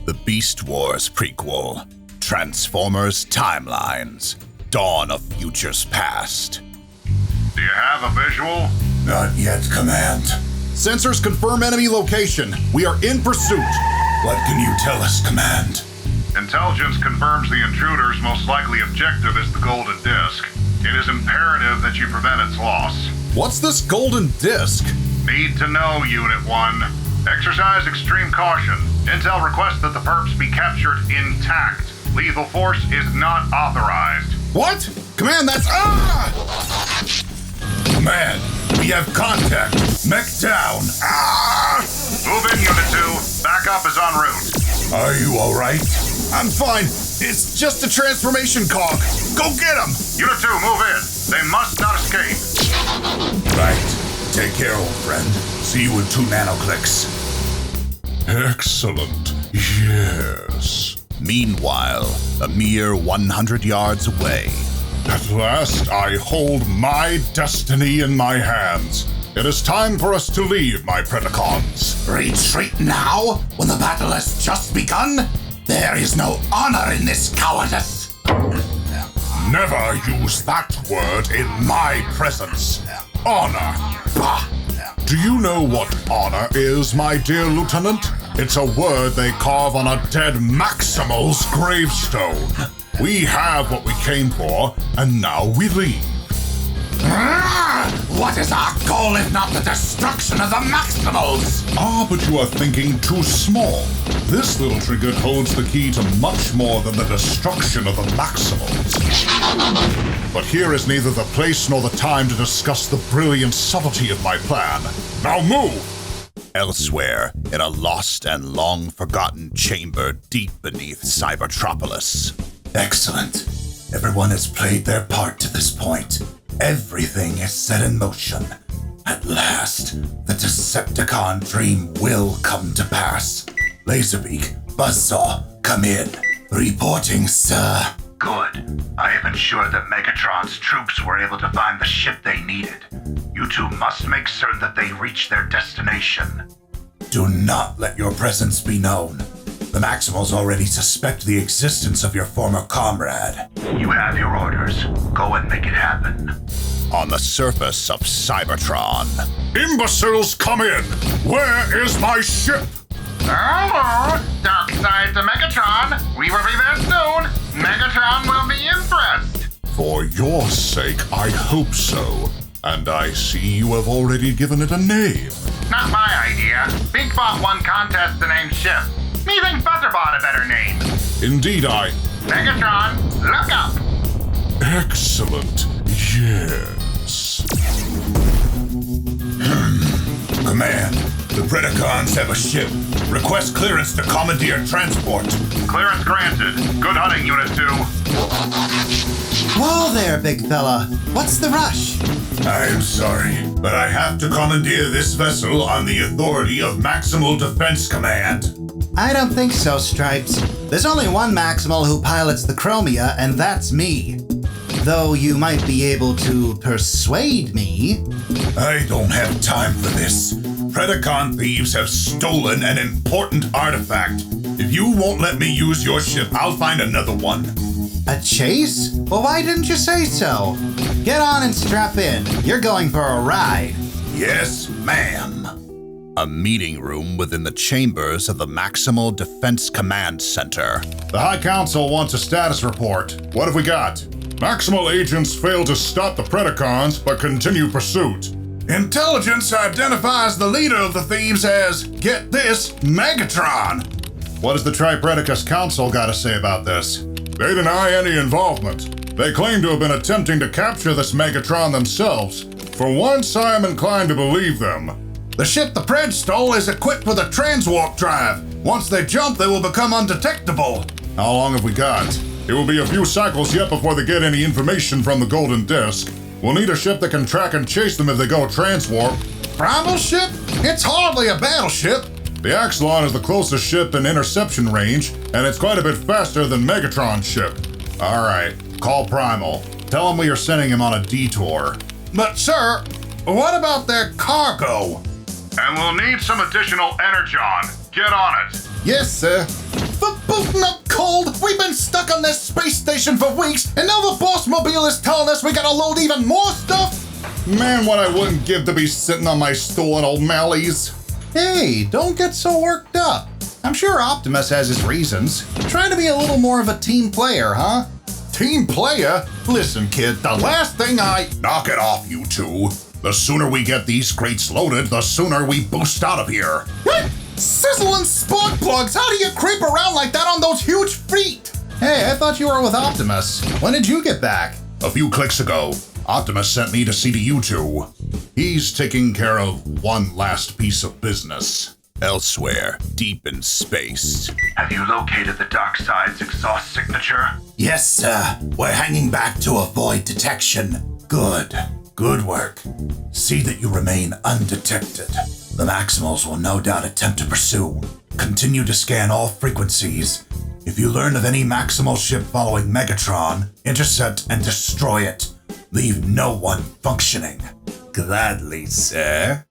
The Beast Wars prequel. Transformers Timelines. Dawn of Futures Past. Do you have a visual? Not yet, Command. Sensors confirm enemy location. We are in pursuit. What can you tell us, Command? Intelligence confirms the intruder's most likely objective is the Golden Disc. It is imperative that you prevent its loss. What's this golden disc? Need to know, Unit 1. Exercise extreme caution. Intel requests that the perps be captured intact. Lethal force is not authorized. What? Command, that's... Ah! Command, we have contact. Mech down. Ah! Move in, Unit 2. Backup is en route. Are you all right? I'm fine. It's just a transformation cog. Go get him! Unit 2, move in. They must not escape. Right. Take care, old friend. See you in 2 nanoclicks. Excellent. Yes. Meanwhile, a mere 100 yards away. At last, I hold my destiny in my hands. It is time for us to leave, my Predacons. Retreat now, when the battle has just begun? There is no honor in this cowardice. Never use that word in my presence. Honor. Bah! Do you know what honor is, my dear Lieutenant? It's a word they carve on a dead Maximal's gravestone. We have what we came for, and now we leave. What is our goal if not the destruction of the Maximals? Ah, but you are thinking too small. This little trinket holds the key to much more than the destruction of the Maximals. But here is neither the place nor the time to discuss the brilliant subtlety of my plan. Now move! Elsewhere, in a lost and long-forgotten chamber deep beneath Cybertropolis. Excellent. Everyone has played their part to this point. Everything is set in motion. At last, the Decepticon dream will come to pass. Laserbeak, Buzzsaw, come in. Reporting, sir. Good. I have ensured that Megatron's troops were able to find the ship they needed. You two must make certain that they reach their destination. Do not let your presence be known. The Maximals already suspect the existence of your former comrade. You have your orders. Go and make it happen. On the surface of Cybertron. Imbeciles, come in! Where is my ship? Hello, dark side to Megatron. We will be there soon. Megatron will be impressed. For your sake, I hope so. And I see you have already given it a name. Not my idea. Beakbot won contest to name ship. Me think Butterbot a better name. Indeed, Megatron, look up. Excellent. Yes. Command, the Predacons have a ship. Request clearance to commandeer transport. Clearance granted. Good hunting, Unit 2. Whoa there, big fella. What's the rush? I'm sorry, but I have to commandeer this vessel on the authority of Maximal Defense Command. I don't think so, Stripes. There's only one Maximal who pilots the Chromia, and that's me. Though you might be able to persuade me. I don't have time for this. Predacon thieves have stolen an important artifact. If you won't let me use your ship, I'll find another one. A chase? Well, why didn't you say so? Get on and strap in. You're going for a ride. Yes, ma'am. A meeting room within the chambers of the Maximal Defense Command Center. The High Council wants a status report. What have we got? Maximal agents failed to stop the Predacons, but continue pursuit. Intelligence identifies the leader of the thieves as, get this, Megatron. What does the Tripredacus Council got to say about this? They deny any involvement. They claim to have been attempting to capture this Megatron themselves. For once, I am inclined to believe them. The ship the Pred stole is equipped with a transwarp drive. Once they jump, they will become undetectable. How long have we got? It will be a few cycles yet before they get any information from the Golden Disc. We'll need a ship that can track and chase them if they go transwarp. Primal ship? It's hardly a battleship. The Axelon is the closest ship in interception range, and it's quite a bit faster than Megatron's ship. Alright, call Primal. Tell him we are sending him on a detour. But sir, what about their cargo? And we'll need some additional energon. Get on it. Yes, sir. booting up cold. We've been stuck on this space station for weeks, and now the boss mobile is telling us we gotta load even more stuff? Man, what I wouldn't give to be sitting on my stool in O'Malley's. Hey, don't get so worked up. I'm sure Optimus has his reasons. Try to be a little more of a team player, huh? Team player? Listen, kid, the last thing Knock it off, you two. The sooner we get these crates loaded, the sooner we boost out of here. What? Sizzling spark plugs! How do you creep around like that on those huge feet? Hey, I thought you were with Optimus. When did you get back? A few clicks ago, Optimus sent me to see to you two. He's taking care of one last piece of business. Elsewhere, deep in space. Have you located the dark side's exhaust signature? Yes, sir. We're hanging back to avoid detection. Good. Good work. See that you remain undetected. The Maximals will no doubt attempt to pursue. Continue to scan all frequencies. If you learn of any Maximal ship following Megatron, intercept and destroy it. Leave no one functioning. Gladly, sir.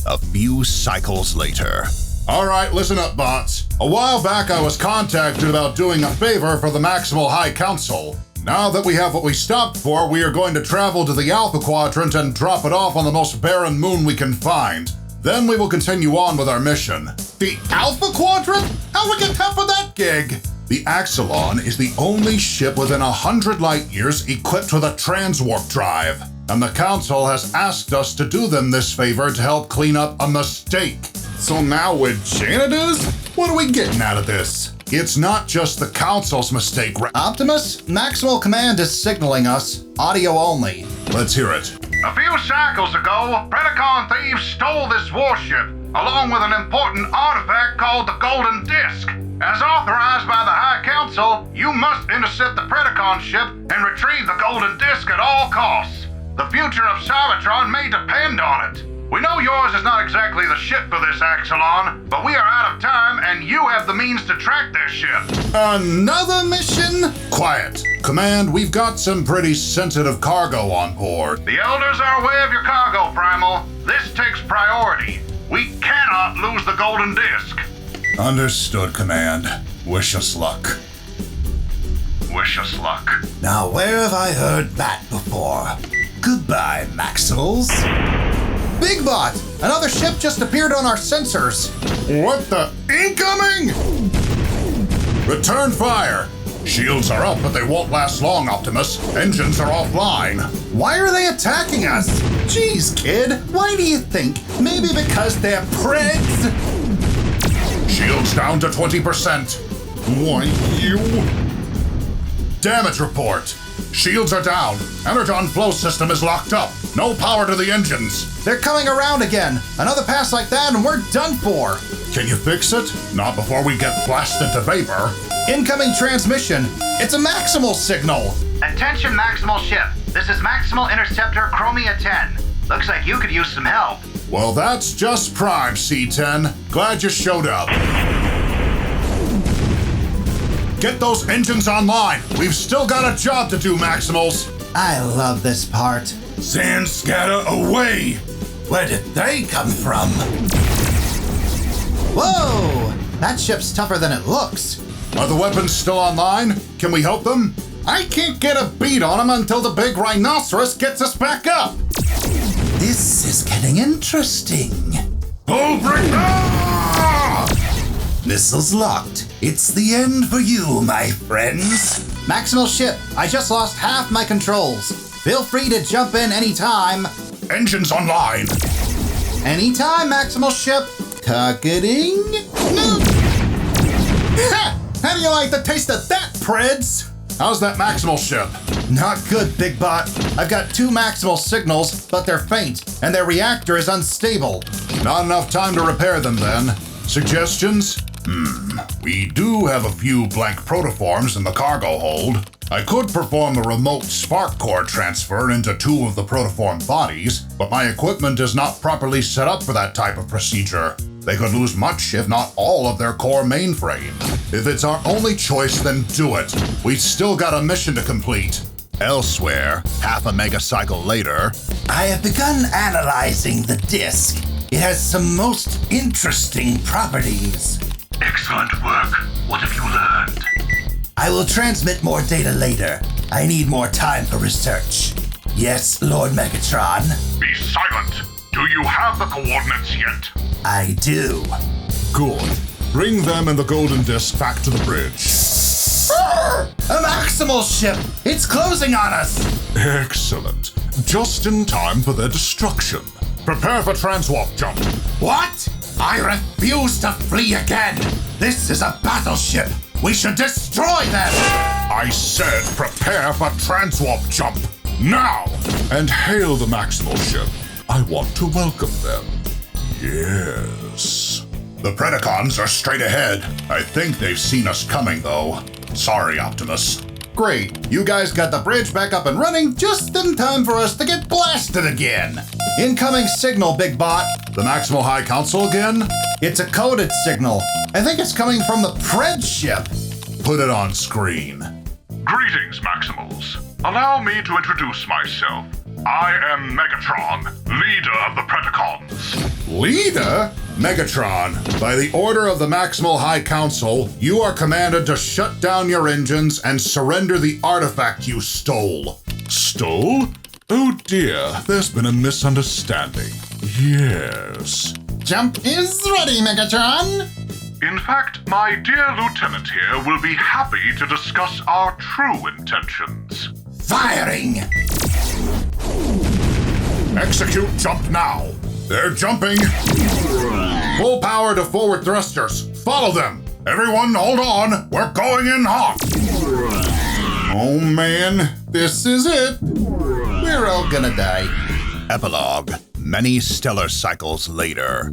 A few cycles later. All right, listen up, bots. A while back, I was contacted about doing a favor for the Maximal High Council. Now that we have what we stopped for, we are going to travel to the Alpha Quadrant and drop it off on the most barren moon we can find. Then we will continue on with our mission. The Alpha Quadrant? How we get time for that gig? The Axelon is the only ship within 100 light years equipped with a transwarp drive, and the Council has asked us to do them this favor to help clean up a mistake. So now we're janitors? What are we getting out of this? It's not just the Council's mistake, Optimus, Maximal Command is signaling us, audio only. Let's hear it. A few cycles ago, Predacon thieves stole this warship, along with an important artifact called the Golden Disc. As authorized by the High Council, you must intercept the Predacon ship and retrieve the Golden Disc at all costs. The future of Cybertron may depend on it. We know yours is not exactly the ship for this Axelon, but we are out of time and you have the means to track their ship. Another mission? Quiet. Command, we've got some pretty sensitive cargo on board. The Elders are aware of your cargo, Primal. This takes priority. We cannot lose the Golden Disc. Understood, Command. Wish us luck. Wish us luck. Now, where have I heard that before? Goodbye, Maximals. Big Bot! Another ship just appeared on our sensors. What the? Incoming! Return fire! Shields are up, but they won't last long, Optimus. Engines are offline. Why are they attacking us? Jeez, kid, why do you think? Maybe because they're preds? Shields down to 20%. Why, you? Damage report. Shields are down. Energon flow system is locked up. No power to the engines. They're coming around again. Another pass like that and we're done for. Can you fix it? Not before we get blasted to vapor. Incoming transmission. It's a Maximal signal. Attention, Maximal ship. This is Maximal Interceptor Chromia 10. Looks like you could use some help. Well, that's just prime, C10. Glad you showed up. Get those engines online. We've still got a job to do, Maximals. I love this part. Sand scatter away! Where did they come from? Whoa! That ship's tougher than it looks. Are the weapons still online? Can we help them? I can't get a beat on them until the big rhinoceros gets us back up. This is getting interesting. Pull break! Ah! Missiles locked. It's the end for you, my friends. Maximal ship, I just lost half my controls. Feel free to jump in anytime. Engines online. Anytime, Maximal ship. Targeting. Ha! How do you like the taste of that, Preds? How's that Maximal ship? Not good, Big Bot. I've got 2 Maximal signals, but they're faint, and their reactor is unstable. Not enough time to repair them, then. Suggestions? We do have a few blank protoforms in the cargo hold. I could perform a remote spark core transfer into 2 of the protoform bodies, but my equipment is not properly set up for that type of procedure. They could lose much, if not all, of their core mainframe. If it's our only choice, then do it. We've still got a mission to complete. Elsewhere, half a megacycle later. I have begun analyzing the disc. It has some most interesting properties. Excellent work. What have you learned? I will transmit more data later. I need more time for research. Yes, Lord Megatron? Be silent! Do you have the coordinates yet? I do. Good. Bring them and the golden disc back to the bridge. A Maximal ship! It's closing on us! Excellent. Just in time for their destruction. Prepare for transwarp jump. What? I refuse to flee again! This is a battleship! We should destroy them! I said prepare for transwarp jump. Now! And hail the Maximal ship. I want to welcome them. Yes. The Predacons are straight ahead. I think they've seen us coming, though. Sorry, Optimus. Great, you guys got the bridge back up and running just in time for us to get blasted again. Incoming signal, Big Bot. The Maximal High Council again? It's a coded signal. I think it's coming from the Pred ship. Put it on screen. Greetings, Maximals. Allow me to introduce myself. I am Megatron, leader of the Predacons. Leader? Megatron, by the order of the Maximal High Council, you are commanded to shut down your engines and surrender the artifact you stole. Stole? Oh dear, there's been a misunderstanding. Yes. Jump is ready, Megatron. In fact, my dear lieutenant here will be happy to discuss our true intentions. Firing! Execute jump now. They're jumping. Full power to forward thrusters. Follow them. Everyone, hold on. We're going in hot. Oh man, this is it. We're all gonna die. Epilogue. Many stellar cycles later.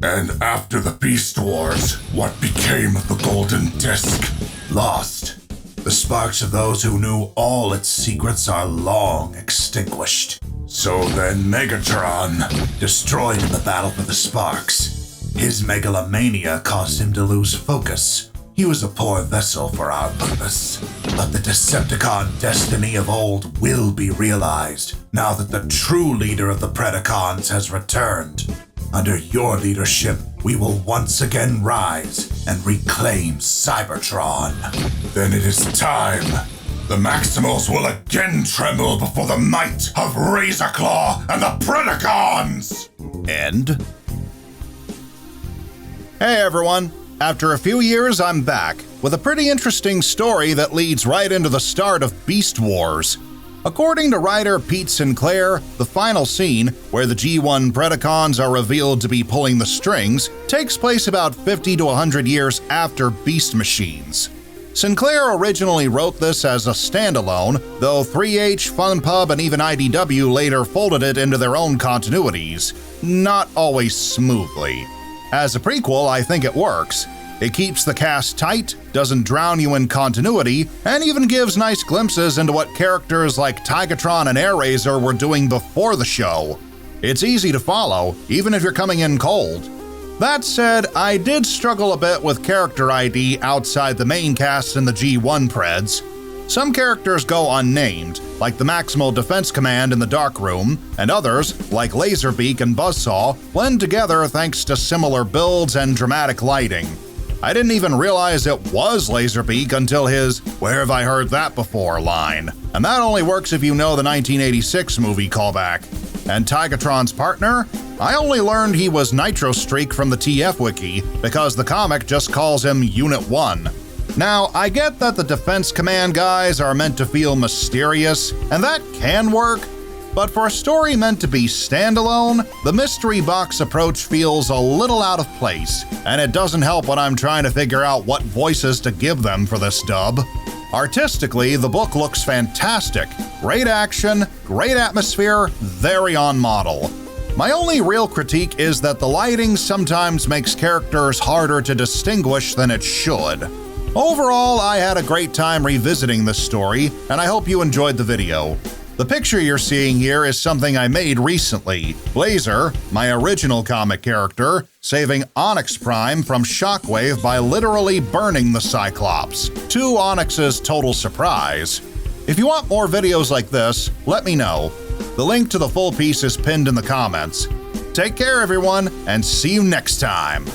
And after the Beast Wars, what became of the Golden Disc? Lost. The sparks of those who knew all its secrets are long extinguished. So then Megatron, destroyed in the battle for the sparks. His megalomania caused him to lose focus. He was a poor vessel for our purpose. But the Decepticon destiny of old will be realized now that the true leader of the Predacons has returned. Under your leadership, we will once again rise and reclaim Cybertron. Then it is time. The Maximals will again tremble before the might of Razorclaw and the Predacons! End. Hey everyone, after a few years I'm back with a pretty interesting story that leads right into the start of Beast Wars. According to writer Pete Sinclair, the final scene, where the G1 Predacons are revealed to be pulling the strings, takes place about 50 to 100 years after Beast Machines. Sinclair originally wrote this as a standalone, though 3H, FunPub, and even IDW later folded it into their own continuities, not always smoothly. As a prequel, I think it works. It keeps the cast tight, doesn't drown you in continuity, and even gives nice glimpses into what characters like Tigatron and Airraiser were doing before the show. It's easy to follow, even if you're coming in cold. That said, I did struggle a bit with character ID outside the main cast in the G1 Preds. Some characters go unnamed, like the Maximal Defense Command in the Dark Room, and others, like Laserbeak and Buzzsaw, blend together thanks to similar builds and dramatic lighting. I didn't even realize it was Laserbeak until his "Where have I heard that before?" line, and that only works if you know the 1986 movie callback. And Tigatron's partner? I only learned he was Nitro Streak from the TF Wiki because the comic just calls him Unit 1. Now, I get that the Defense Command guys are meant to feel mysterious, and that can work, but for a story meant to be standalone, the mystery box approach feels a little out of place, and it doesn't help when I'm trying to figure out what voices to give them for this dub. Artistically, the book looks fantastic. Great action, great atmosphere, very on model. My only real critique is that the lighting sometimes makes characters harder to distinguish than it should. Overall, I had a great time revisiting this story, and I hope you enjoyed the video. The picture you're seeing here is something I made recently. Blazer, my original comic character, saving Onyx Prime from Shockwave by literally burning the Cyclops, to Onyx's total surprise. If you want more videos like this, let me know. The link to the full piece is pinned in the comments. Take care, everyone, and see you next time!